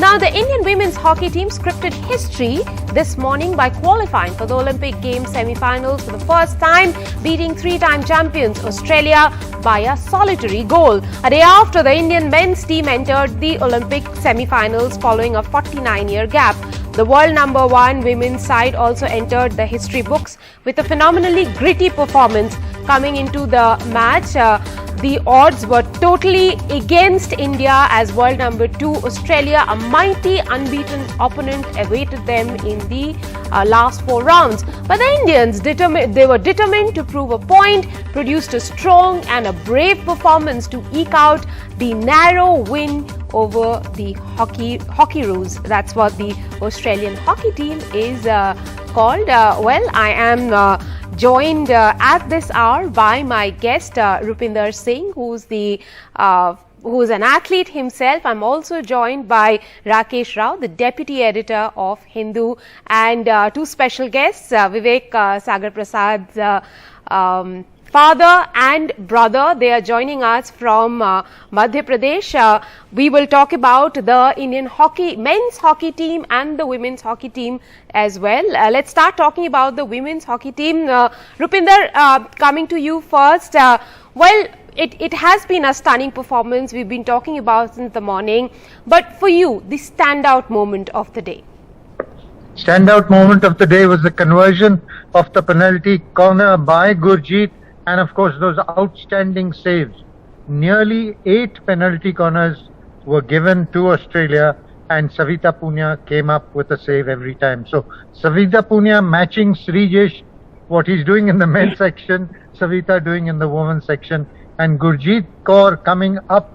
Now, the Indian women's hockey team scripted history this morning by qualifying for the Olympic Games semi-finals for the first time, beating three-time champions Australia by a solitary goal. A day after the Indian men's team entered the Olympic semi-finals following a 49-year gap. The world number one women's side also entered the history books with a phenomenally gritty performance. Coming into the match, the odds were totally against India as world number 2 Australia, a mighty unbeaten opponent, awaited them in the last 4 rounds. But the Indians were determined to prove a point, produced a strong and a brave performance to eke out the narrow win over the Hockeyroos. That's what the Australian hockey team is called. Well, I am joined at this hour by my guest Rupinder Singh, who's an athlete himself. I'm also joined by Rakesh Rao, the deputy editor of Hindu, and 2 special guests, Vivek Sagar Prasad's father and brother. They are joining us from Madhya Pradesh. We will talk about the Indian men's hockey team and the women's hockey team as well. Let's start talking about the women's hockey team. Rupinder, coming to you first. Well, it has been a stunning performance. We've been talking about since the morning. But for you, the standout moment of the day? Standout moment of the day was the conversion of the penalty corner by Gurjeet. And of course, those outstanding saves. Nearly 8 penalty corners were given to Australia, and Savita Punia came up with a save every time. So Savita Punia matching Srijesh, what he's doing in the men's section, Savita doing in the women's section, and Gurjeet Kaur coming up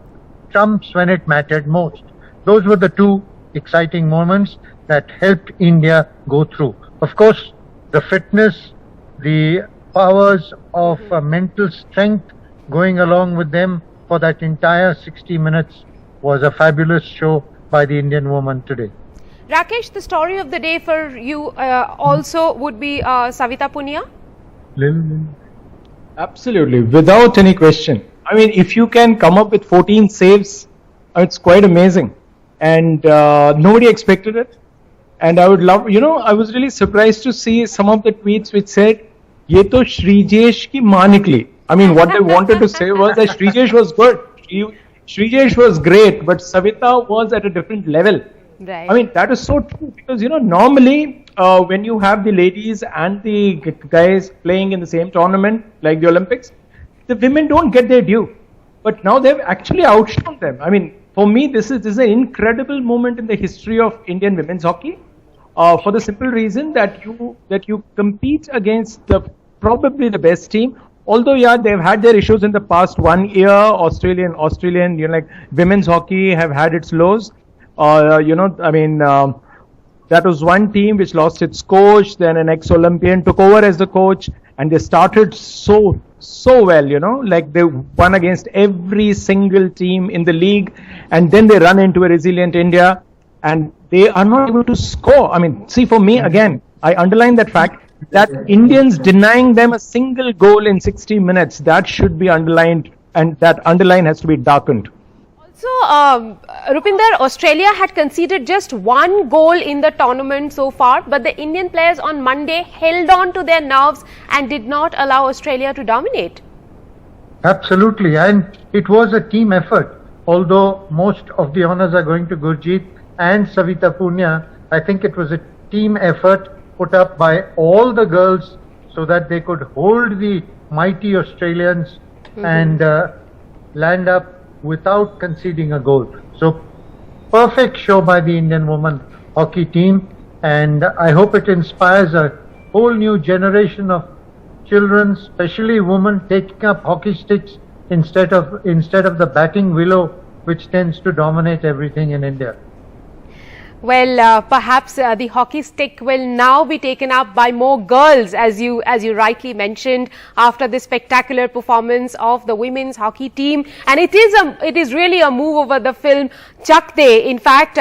trumps when it mattered most. Those were the 2 exciting moments that helped India go through. Of course, the fitness, the powers of mental strength going along with them for that entire 60 minutes was a fabulous show by the Indian woman today. Rakesh, the story of the day for you also would be Savita Punia? Absolutely, without any question. I mean, if you can come up with 14 saves, it's quite amazing. And nobody expected it. And I would love, I was really surprised to see some of the tweets which said, ये तो श्रीजेश की मां निकली. I mean, what they wanted to say was that Srijesh was good. Srijesh was great, but Savita was at a different level. Right. I mean, that is so true because, normally when you have the ladies and the guys playing in the same tournament, like the Olympics, the women don't get their due. But now they've actually outshone them. I mean, for me, this is an incredible moment in the history of Indian women's hockey. For the simple reason that you compete against probably the best team. Although, yeah, they've had their issues in the past 1 year. Australian, like women's hockey have had its lows. That was one team which lost its coach. Then an ex-Olympian took over as the coach, and they started so well. Like they won against every single team in the league, and then they run into a resilient India. And they are not able to score. I mean, see, for me, again, I underline that fact that Indians denying them a single goal in 60 minutes, that should be underlined, and that underline has to be darkened. Also, Rupinder, Australia had conceded just 1 goal in the tournament so far, but the Indian players on Monday held on to their nerves and did not allow Australia to dominate. Absolutely, and it was a team effort. Although most of the honours are going to Gurjeet and Savita Punia, I think it was a team effort put up by all the girls so that they could hold the mighty Australians and land up without conceding a goal. So perfect show by the Indian women hockey team, and I hope it inspires a whole new generation of children, especially women, taking up hockey sticks instead of the batting willow, which tends to dominate everything in India. Well, perhaps the hockey stick will now be taken up by more girls, as you rightly mentioned, after this spectacular performance of the women's hockey team. And it is really a move over the film Chak De. In fact,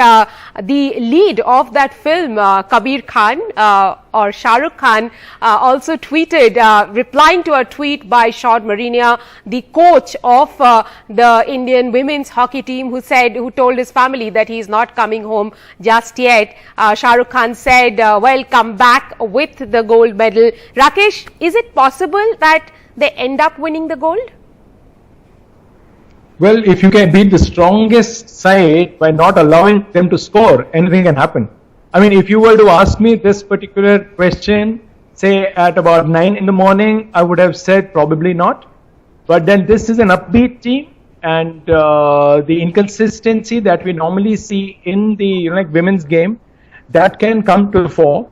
the lead of that film, Kabir Khan or Shah Rukh Khan, also tweeted, replying to a tweet by Sean Marinia, the coach of the Indian women's hockey team, who told his family that he is not coming home just yet. Shah Rukh Khan said, well, come back with the gold medal. Rakesh, is it possible that they end up winning the gold? Well, if you can beat the strongest side by not allowing them to score, anything can happen. I mean, if you were to ask me this particular question, say at about 9 in the morning, I would have said probably not. But then this is an upbeat team, and the inconsistency that we normally see in the women's game, that can come to the fore.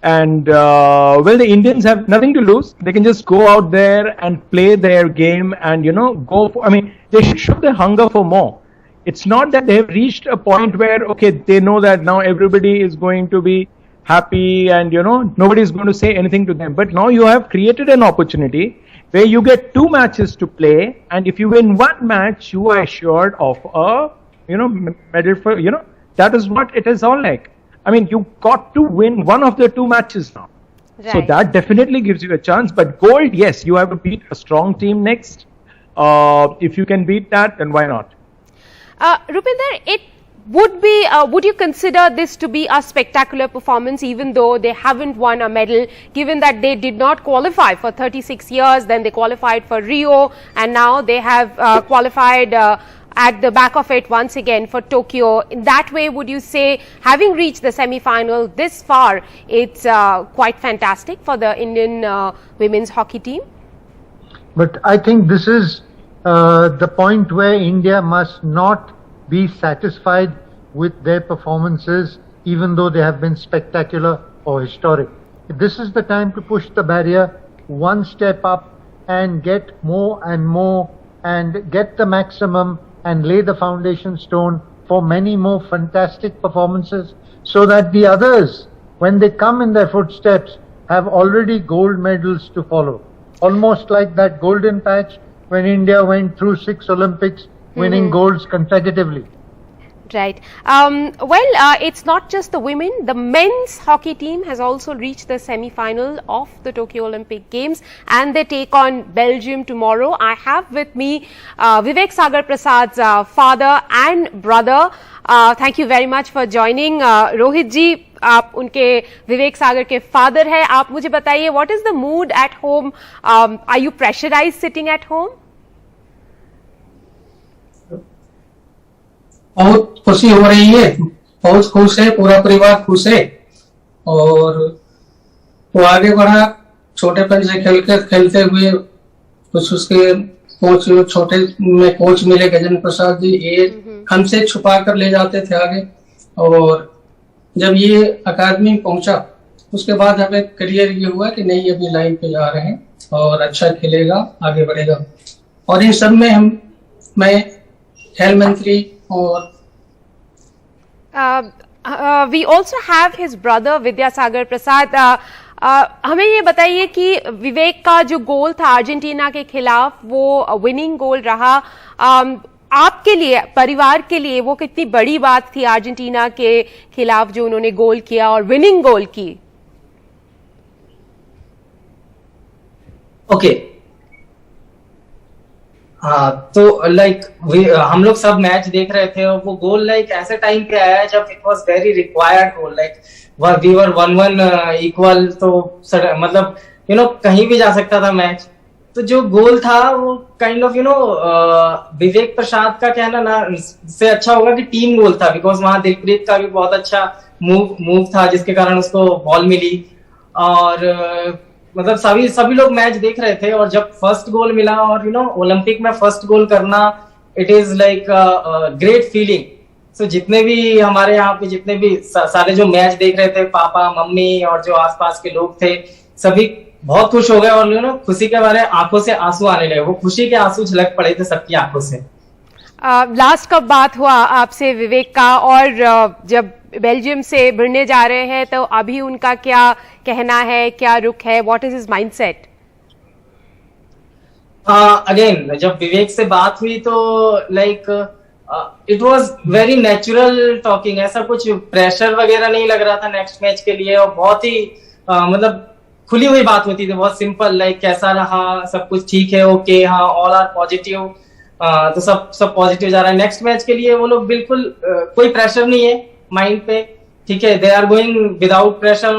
And well, the Indians have nothing to lose. They can just go out there and play their game and go for. I mean, they should show their hunger for more. It's not that they have reached a point where okay, they know that now everybody is going to be happy and nobody is going to say anything to them. But now you have created an opportunity where you get 2 matches to play, and if you win 1 match, you are assured of a medal for that is what it is all like. I mean, you got to win 1 of the 2 matches now. Right. So that definitely gives you a chance. But gold, yes, you have to beat a strong team next. If you can beat that, then why not? Rupinder, it would be, would you consider this to be a spectacular performance, even though they haven't won a medal, given that they did not qualify for 36 years, then they qualified for Rio, and now they have qualified at the back of it once again for Tokyo. In that way, would you say, having reached the semi-final this far, it's quite fantastic for the Indian women's hockey team? But I think this is the point where India must not be satisfied with their performances, even though they have been spectacular or historic. This is the time to push the barrier 1 step up and get more and more and get the maximum and lay the foundation stone for many more fantastic performances, so that the others, when they come in their footsteps, have already gold medals to follow. Almost like that golden patch when India went through 6 Olympics, winning golds consecutively. Right. Well, it's not just the women. The men's hockey team has also reached the semi-final of the Tokyo Olympic Games, and they take on Belgium tomorrow. I have with me Vivek Sagar Prasad's father and brother. Thank you very much for joining. Rohit ji, आप उनके विवेक सागर के father हैं. आप मुझे बताइए, what is the mood at home? Are you pressurized sitting at home? बहुत खुशी हो रही है, बहुत खुश है, पूरा परिवार खुश है और वो आगे बढ़ा छोटेपन से खेलते हुए कुछ उसके कोच छोटे में कोच मिले गजेंद्र प्रसाद जी, ये हमसे छुपा कर ले जाते थे आगे, और जब ये अकादमी में पहुंचा उसके बाद हमें करियर ये हुआ कि नहीं अभी लाइन पे जा रहे हैं और अच्छा खेलेगा, आगे बढ़ेगा। और इन सब में मैं खेल मंत्री और we also have his brother Vidyasagar Prasad. हमें ये बताइए कि विवेक का जो गोल था अर्जेंटीना के खिलाफ, वो विनिंग गोल रहा, आपके लिए, परिवार के लिए वो कितनी बड़ी बात थी अर्जेंटीना के खिलाफ जो उन्होंने गोल किया और विनिंग गोल की? ओके, हाँ, तो लाइक हम लोग सब मैच देख रहे थे और वो गोल लाइक ऐसे टाइम पे आया जब it was very required goal, like we were 1-1 equal, तो मतलब कहीं भी जा सकता था मैच। तो जो गोल था वो काइंड ऑफ विवेक प्रसाद का कहना ना से अच्छा होगा कि टीम गोल था, बिकॉज वहां दिलप्रीत का भी बहुत अच्छा मूव था जिसके कारण उसको बॉल मिली, और मतलब सभी लोग मैच देख रहे थे, और जब फर्स्ट गोल मिला और ओलंपिक में फर्स्ट गोल करना, it is like great feeling. So जितने भी हमारे यहाँ पे जितने भी सारे जो मैच देख रहे थे, पापा मम्मी और जो आसपास के लोग थे, सभी बहुत खुश हो गए और खुशी के बारे आंखों से आंसू आने लगे, वो खुशी के आंसू झलक पड़े थे सबकी आंखों से। लास्ट कब बात हुआ आपसे विवेक का, और जब बेल्जियम से भिड़ने जा रहे हैं तो अभी उनका क्या कहना है, क्या रुख है, what is his mindset? Again जब विवेक से बात हुई तो like it was very natural talking, ऐसा कुछ प्रेशर वगैरह नहीं लग रहा था नेक्स्ट मैच के लिए, और बहुत ही मतलब खुली हुई बात होती थी, बहुत सिंपल, लाइक कैसा रहा, सब कुछ ठीक है, ओके, हाँ, ऑल आर पॉजिटिव, तो सब पॉजिटिव जा रहा है। नेक्स्ट मैच के लिए वो लोग बिल्कुल कोई प्रेशर नहीं है माइंड पे, ठीक है, they are going without pressure,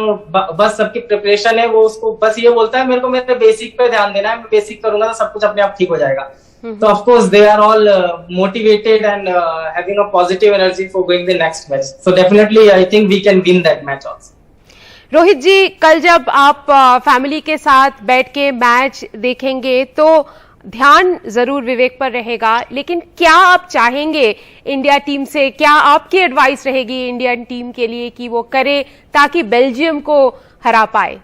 बस सबकी प्रिपरेशन है, वो उसको बस ये बोलता है मेरे को मेरे बेसिक पे ध्यान देना है, मैं बेसिक करूंगा तो सब कुछ अपने आप ठीक हो जाएगा। So of course they are all motivated and having a positive energy for going the next match. So definitely I think we can win that match also. Rohit जी, कल जब आप फैमिली के साथ बैठ के मैच देखेंगे तो ध्यान जरूर विवेक पर रहेगा, लेकिन क्या आप चाहेंगे इंडिया टीम से, क्या आपकी एडवाइस रहेगी इंडियन टीम के लिए कि वो करे ताकि बेल्जियम को हरा पाए?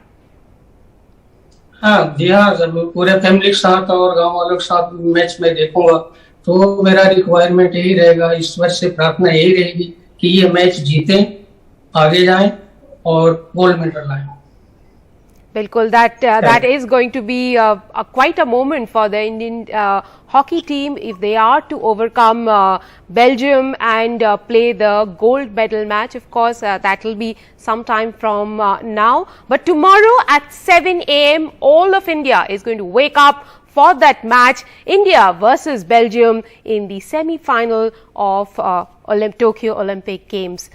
हाँ जी, हाँ जरूर, पूरे फैमिली के साथ और गांव वालों के साथ मैच में देखूंगा, तो मेरा रिक्वायरमेंट यही रहेगा, ईश्वर से प्रार्थना यही रहेगी कि ये मैच जीते, आगे जाएं और गोल्ड मेडल लाएं। बिल्कुल, that is going to be quite a moment for the Indian hockey team if they are to overcome Belgium and play the gold medal match. Of course, that will be some time from now. But tomorrow at 7 a.m., all of India is going to wake up for that match, India versus Belgium in the semi-final of Tokyo Olympic Games.